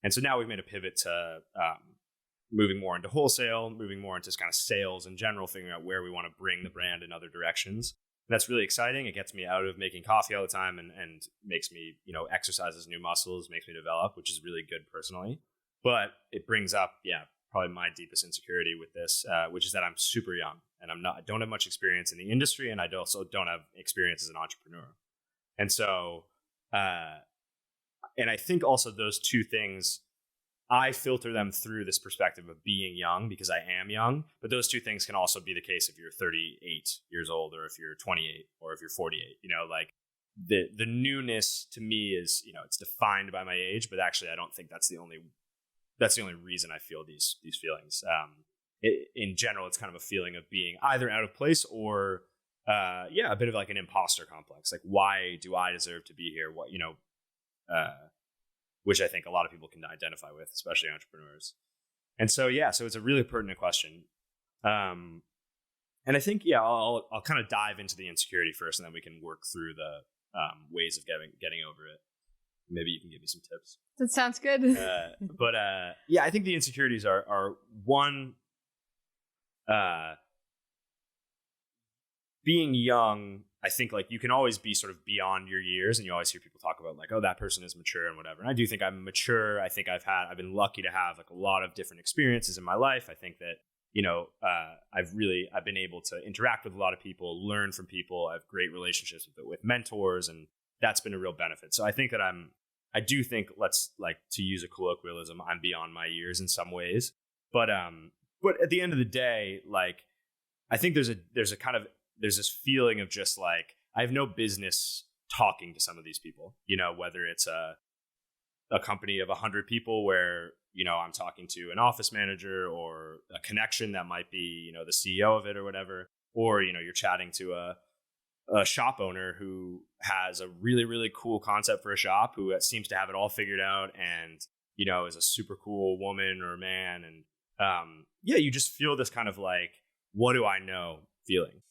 And so now we've made a pivot to moving more into wholesale, moving more into kind of sales in general, figuring out where we want to bring the brand in other directions. And that's really exciting. It gets me out of making coffee all the time and makes me, exercises new muscles, makes me develop, which is really good personally. But it brings up, probably my deepest insecurity with this, which is that I'm super young and I don't have much experience in the industry, and I also don't have experience as an entrepreneur. And so, and I think also those two things, I filter them through this perspective of being young because I am young, but those two things can also be the case if you're 38 years old or if you're 28 or if you're 48. Like the newness to me is, it's defined by my age, but actually I don't think that's the only reason I feel these feelings. In general, it's kind of a feeling of being either out of place or a bit of like an imposter complex. Like, why do I deserve to be here? What, which I think a lot of people can identify with, especially entrepreneurs. And so, so it's a really pertinent question. And I think, I'll kind of dive into the insecurity first, and then we can work through the ways of getting over it. Maybe you can give me some tips. That sounds good. But I think the insecurities are one, being young. I think like you can always be sort of beyond your years, and you always hear people talk about like, oh, that person is mature and whatever. And I do think I'm mature. I think I've been lucky to have like a lot of different experiences in my life. I think that, I've been able to interact with a lot of people, learn from people. I have great relationships with mentors, and that's been a real benefit. So I think that I do think, let's like, to use a colloquialism, I'm beyond my years in some ways. But at the end of the day, like, I think there's this feeling of just like, I have no business talking to some of these people, whether it's a company of 100 people where, I'm talking to an office manager or a connection that might be, the CEO of it or whatever, or, you're chatting to a shop owner who has a really, really cool concept for a shop, who seems to have it all figured out and, is a super cool woman or man. And you just feel this kind of like, what do I know feeling?